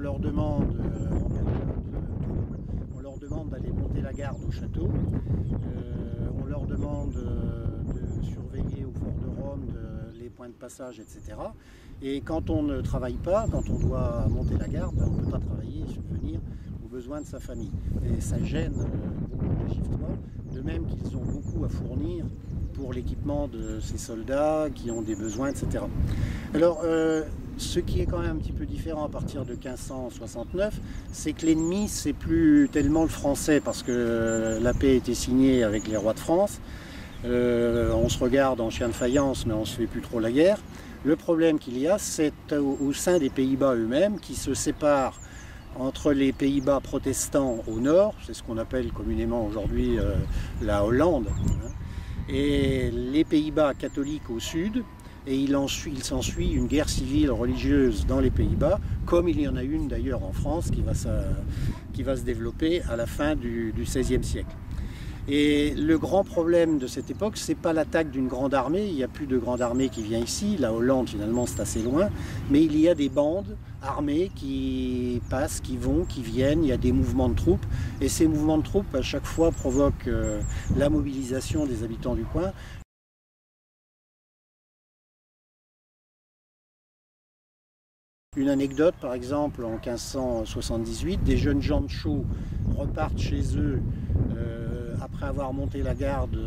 leur demande, en période on leur demande d'aller monter la garde au château, on leur demande de surveiller au fort de Rome les points de passage, etc. Et quand on ne travaille pas, quand on doit monter la garde, on ne peut pas travailler et subvenir aux besoins de sa famille. Et ça gêne beaucoup les Giftois, de même qu'ils ont beaucoup à fournir pour l'équipement de ces soldats qui ont des besoins, etc. Alors, ce qui est quand même un petit peu différent à partir de 1569, c'est que l'ennemi, c'est plus tellement le français, parce que la paix a été signée avec les rois de France. On se regarde en chien de faïence, mais on ne se fait plus trop la guerre. Le problème qu'il y a, c'est au sein des Pays-Bas eux-mêmes, qui se séparent entre les Pays-Bas protestants au nord, c'est ce qu'on appelle communément aujourd'hui la Hollande, et les Pays-Bas catholiques au sud, et il s'ensuit une guerre civile religieuse dans les Pays-Bas, comme il y en a une d'ailleurs en France qui va se développer à la fin du XVIe siècle. Et le grand problème de cette époque, c'est pas l'attaque d'une grande armée, il n'y a plus de grande armée qui vient ici, la Hollande finalement c'est assez loin, mais il y a des bandes armées qui passent, qui vont, qui viennent, il y a des mouvements de troupes, et ces mouvements de troupes à chaque fois provoquent la mobilisation des habitants du coin. Une anecdote, par exemple, en 1578, des jeunes gens de Chaux repartent chez eux après avoir monté la garde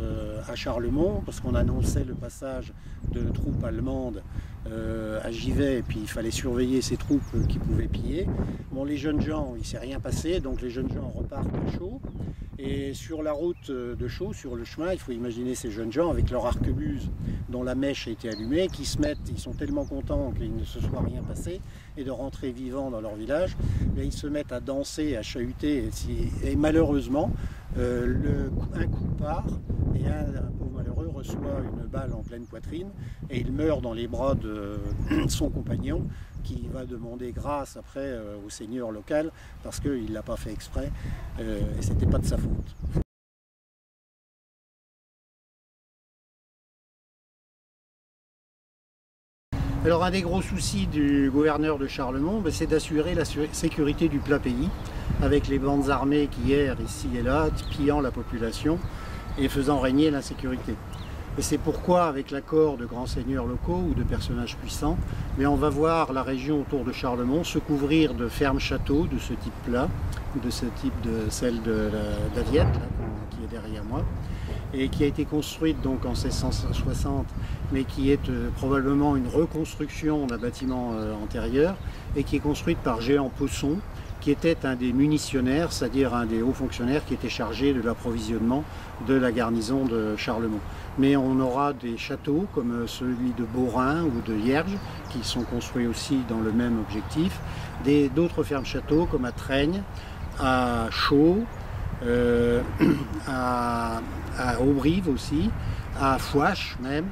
à Charlemont, parce qu'on annonçait le passage de troupes allemandes à Givet, et puis il fallait surveiller ces troupes qui pouvaient piller. Bon, les jeunes gens, il ne s'est rien passé, donc les jeunes gens repartent à Chaux. Et sur la route de Chaux, sur le chemin, il faut imaginer ces jeunes gens avec leur arquebuse dont la mèche a été allumée, qui se mettent, ils sont tellement contents qu'il ne se soit rien passé et de rentrer vivants dans leur village, et ils se mettent à danser, à chahuter, et malheureusement, un coup part et un pauvre malheureux reçoit une balle en pleine poitrine et il meurt dans les bras de son compagnon, qui va demander grâce après au seigneur local parce qu'il ne l'a pas fait exprès et c'était pas de sa faute. Alors un des gros soucis du gouverneur de Charlemont, c'est d'assurer la sécurité du plat pays, avec les bandes armées qui errent ici et là, pillant la population et faisant régner l'insécurité. Et c'est pourquoi, avec l'accord de grands seigneurs locaux ou de personnages puissants, on va voir la région autour de Charlemont se couvrir de fermes-châteaux de ce type-là, de ce type de celle de la Viette, qui est derrière moi, et qui a été construite donc en 1660, mais qui est probablement une reconstruction d'un bâtiment antérieur, et qui est construite par Jehan Pousson, qui était un des munitionnaires, c'est-à-dire un des hauts fonctionnaires qui était chargé de l'approvisionnement de la garnison de Charlemont. Mais on aura des châteaux comme celui de Beaurain ou de Hierges, qui sont construits aussi dans le même objectif, d'autres fermes-châteaux comme à Traigne, à Chaux, à Aubrive aussi, à Fouache même,